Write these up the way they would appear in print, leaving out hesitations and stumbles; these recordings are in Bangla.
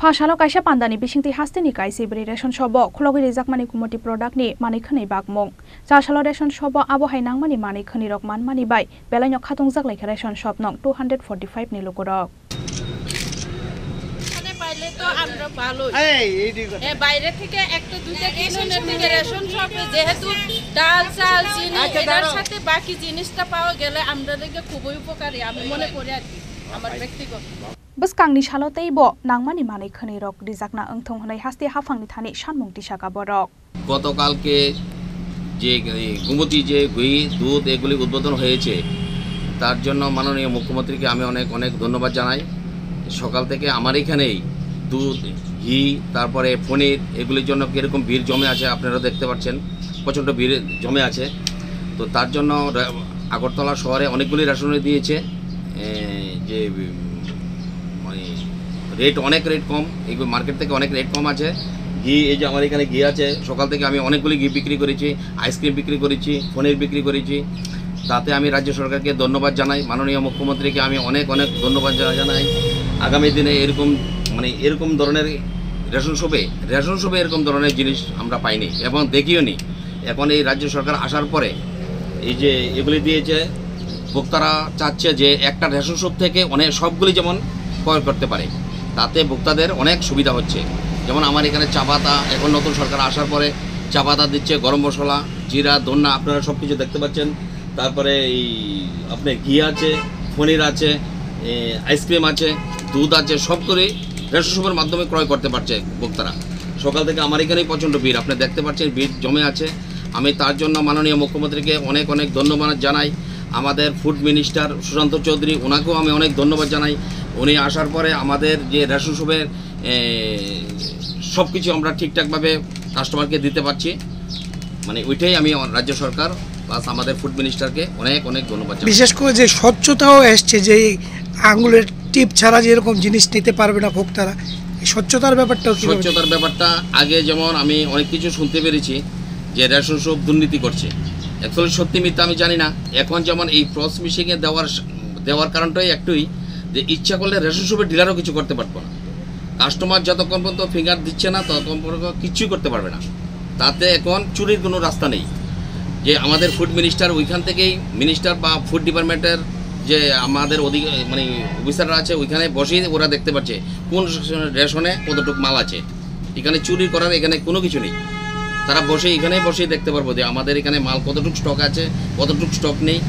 Phashalo kaisa pandani bisingti hastini kaisi bri ration shobo khologi rijak mani kumoti product ni mani khani bakmong chashalo ration shobo abo hainang mani mani khani rok man mani bai belaino khatung jak lai ration shop nong 245 ni lokorok পাইলে তো আমরা ভালোই এই বাইরে থেকে একটা দুইটা কিলোনের থেকে রেশন শপে যেহেতু ডাল চাল চিনি এর সাথে বাকি জিনিসটা পাওয়া গেলে আমরা দেখে খুবই উপকারী আমি মনে করি আর কি আমার ব্যক্তিগত Buskangni shalotei bo nangmani manai khani rok rijakna engthong honai hasti hafangni thani sanmung tisaka borok গতকালকে যে গুমতি যে ঘি দুধ এগুলি উদ্বোধন হয়েছে তার জন্য মাননীয় মুখ্যমন্ত্রীকে আমি অনেক অনেক ধন্যবাদ জানাই সকাল থেকে আমার এখানেই দুধ ঘি তারপরে পনির এগুলির জন্য কিরকম ভিড় জমে আছে আপনারা দেখতে পাচ্ছেন প্রচণ্ড ভিড় জমে আছে তো তার জন্য আগরতলা শহরে অনেকগুলি রেশনারি দিয়েছে যে মানে রেট অনেক রেট কম এগুলো মার্কেট থেকে অনেক রেট কম আছে ঘি এই যে আমার এখানে ঘি আছে সকাল থেকে আমি অনেকগুলি ঘি বিক্রি করেছি আইসক্রিম বিক্রি করেছি পনির বিক্রি করেছি তাতে আমি রাজ্য সরকারকে ধন্যবাদ জানাই মাননীয় মুখ্যমন্ত্রীকে আমি অনেক অনেক ধন্যবাদ জানাই আগামী দিনে এরকম ধরনের রেশন শপে এরকম ধরনের জিনিস আমরা পাইনি এবং দেখিও নি এখন এই রাজ্য সরকার আসার পরে এই যে এগুলি দিয়েছে ভোক্তারা চাচ্ছে যে একটা রেশন শপ থেকে অনেক সবগুলি যেমন ক্রয় করতে পারে তাতে ভোক্তাদের অনেক সুবিধা হচ্ছে যেমন আমার এখানে চা পাতা এখন নতুন সরকার আসার পরে চা পাতা দিচ্ছে গরম মশলা জিরা ধন্যা আপনারা সব কিছু দেখতে পাচ্ছেন তারপরে এই আপনার ঘি আছে পনির আছে আইসক্রিম আছে দুধ আছে সব করে রেশন শপের মাধ্যমে ক্রয় করতে পারছে ভোক্তারা সকাল থেকে আমার এখানেই প্রচণ্ড ভিড় আপনি দেখতে পাচ্ছেন ভিড় জমে আছে আমি তার জন্য মাননীয় মুখ্যমন্ত্রীকে অনেক অনেক ধন্যবাদ জানাই আমাদের ফুড মিনিস্টার সুশান্ত চৌধুরী ওনাকেও আমি অনেক ধন্যবাদ জানাই উনি আসার পরে আমাদের যে রেশন শপের সব কিছু আমরা ঠিকঠাকভাবে কাস্টমারকে দিতে পারছি মানে ওইটাই আমি রাজ্য সরকার প্লাস আমাদের ফুড মিনিস্টারকে অনেক অনেক ধন্যবাদ জানাই বিশেষ করে যে স্বচ্ছতাও এসছে যে আঙুলের টিপ ছাড়া যেরকম জিনিস নিতে পারবে না ভোক্তারা স্বচ্ছতার ব্যাপারটা আগে যেমন আমি অনেক কিছু শুনতে পেরেছি যে রেশন শপ দুর্নীতি করছে অ্যাকচুয়ালি সত্যি মিথ্যা আমি জানি না এখন যেমন এই ক্রস মিশিংয়ে দেওয়ার কারণটাই একটুই যে ইচ্ছা করলে রেশন শপের ডিলারও কিছু করতে পারবো না কাস্টমার যতক্ষণ পর্যন্ত ফিঙ্গার দিচ্ছে না ততক্ষণ পর্যন্ত কিছুই করতে পারবে না তাতে এখন চুরির কোনো রাস্তা নেই যে আমাদের ফুড মিনিস্টার ওইখান থেকেই মিনিস্টার বা ফুড ডিপার্টমেন্টের যে আমাদের অফিসাররা আছে ওইখানে বসেই ওরা দেখতে পাচ্ছে কোন রেশনে কতটুকু মাল আছে এখানে চুরি করার এখানে কোনো কিছু নেই তারা বসেই দেখতে পারবো যে আমাদের এখানে মাল কতটুকু স্টক আছে কতটুকু স্টক নেই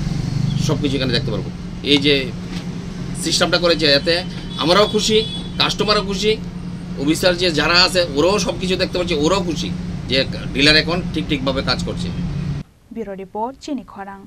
সব কিছু এখানে দেখতে পারবো এই যে সিস্টেমটা করেছে এতে আমরাও খুশি কাস্টমারও খুশি অফিসার যে যারা আছে ওরাও সব কিছু দেখতে পাচ্ছে ওরাও খুশি যে ডিলার এখন ঠিকভাবে কাজ করছে ব্যুরো রিপোর্ট চিনি খরাং।